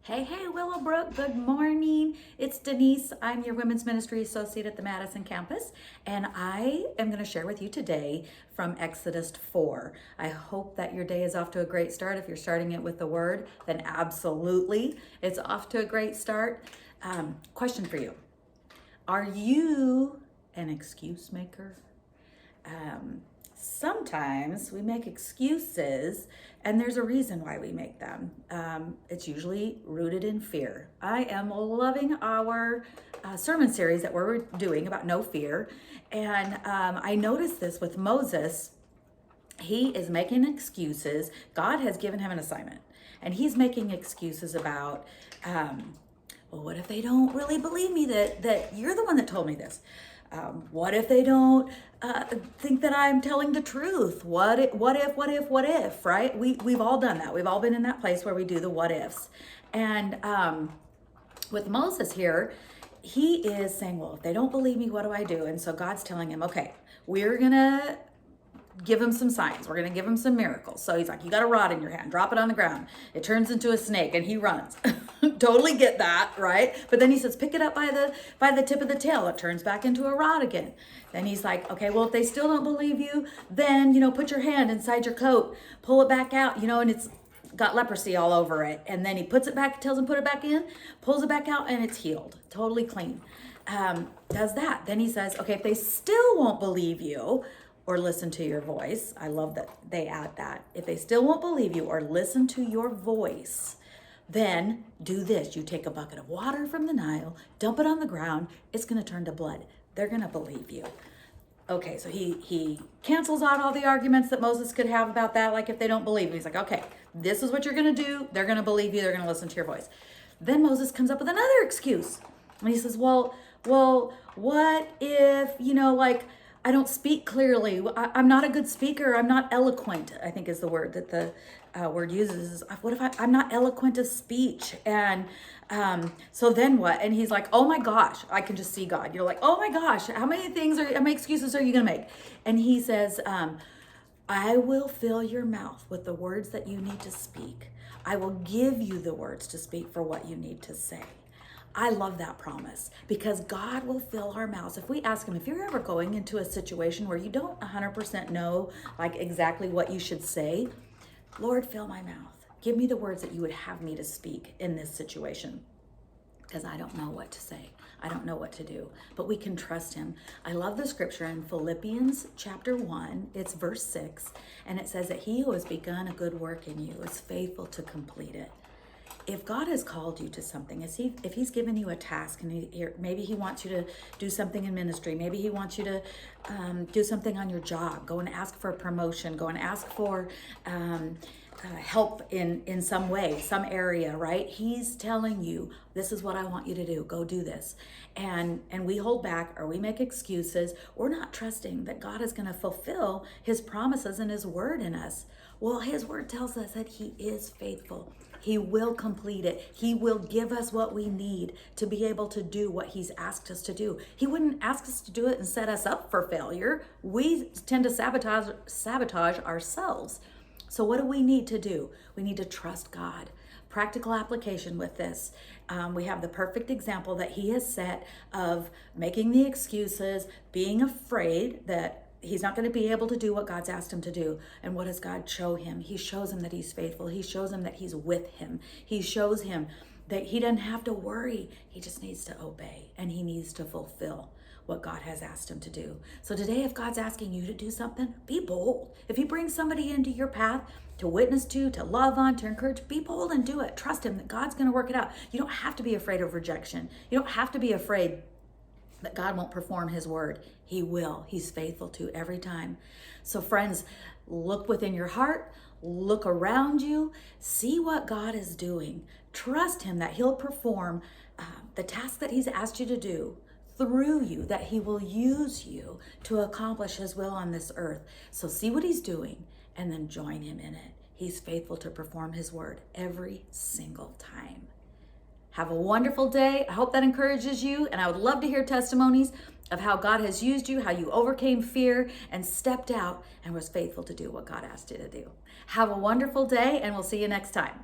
Hey, Willowbrook, good morning. It's Denise. I'm your Women's Ministry Associate at the Madison campus, and I am going to share with you today from Exodus 4. I hope that your day is off to a great start. If you're starting it with the word, then absolutely, it's off to a great start. Question for you. Are you an excuse maker? Sometimes we make excuses and there's a reason why we make them. It's usually rooted in fear. I am loving our sermon series that we're doing about no fear. And I noticed this with Moses. He is making excuses. God has given him an assignment and he's making excuses about, well, what if they don't really believe me that you're the one that told me this? What if they don't think that I'm telling the truth? What if, right? We've all done that. We've all been in that place where we do the what ifs. And with Moses here, he is saying, well, if they don't believe me, what do I do? And so God's telling him, okay, we're going to give him some signs. We're going to give him some miracles. So he's like, you got a rod in your hand, drop it on the ground. It turns into a snake and he runs. Totally get that, right? But then he says, pick it up by the tip of the tail. It turns back into a rod again. Then he's like, okay, well, if they still don't believe you, then, put your hand inside your coat, pull it back out, and it's got leprosy all over it. And then he puts it back, tells him put it back in, pulls it back out, and it's healed, totally clean. Does that. Then he says, okay, if they still won't believe you, or listen to your voice. I love that they add that. If they still won't believe you or listen to your voice, then do this. You take a bucket of water from the Nile, dump it on the ground. It's going to turn to blood. They're going to believe you. Okay, so he cancels out all the arguments that Moses could have about that, like if they don't believe him. He's like, okay, this is what you're going to do. They're going to believe you. They're going to listen to your voice. Then Moses comes up with another excuse. And he says, well, what if, I don't speak clearly. I'm not a good speaker. I'm not eloquent, I think is the word that the word uses. What if I'm not eloquent of speech? And so then what? And he's like, oh my gosh, I can just see God. You're like, oh my gosh, how many excuses are you going to make? And he says, I will fill your mouth with the words that you need to speak. I will give you the words to speak for what you need to say. I love that promise because God will fill our mouths. If we ask him, if you're ever going into a situation where you don't 100% know exactly what you should say, Lord, fill my mouth. Give me the words that you would have me to speak in this situation because I don't know what to say. I don't know what to do, but we can trust him. I love the scripture in Philippians chapter 1, it's verse 6, and it says that he who has begun a good work in you is faithful to complete it. If God has called you to something, if he's given you a task and maybe he wants you to do something in ministry, maybe he wants you to do something on your job, go and ask for a promotion, go and ask for help in some way, some area, right? He's telling you, this is what I want you to do. Go do this. And we hold back or we make excuses. We're not trusting that God is going to fulfill his promises and his word in us. Well, his word tells us that he is faithful. He will complete it. He will give us what we need to be able to do what he's asked us to do. He wouldn't ask us to do it and set us up for failure. We tend to sabotage ourselves. So what do we need to do? We need to trust God. Practical application with this. We have the perfect example that he has set of making the excuses, being afraid that he's not going to be able to do what God's asked him to do. And what does God show him? He shows him that he's faithful. He shows him that he's with him. He shows him that he doesn't have to worry. He just needs to obey and he needs to fulfill what God has asked him to do. So today, if God's asking you to do something, be bold. If he brings somebody into your path to witness to love on, to encourage, be bold and do it. Trust him that God's going to work it out. You don't have to be afraid of rejection. You don't have to be afraid that God won't perform his word. He will. He's faithful to every time. So friends, look within your heart, look around you, see what God is doing. Trust him that he'll perform the task that he's asked you to do through you, that he will use you to accomplish his will on this earth. So see what he's doing and then join him in it. He's faithful to perform his word every single time. Have a wonderful day. I hope that encourages you. And I would love to hear testimonies of how God has used you, how you overcame fear and stepped out and was faithful to do what God asked you to do. Have a wonderful day and we'll see you next time.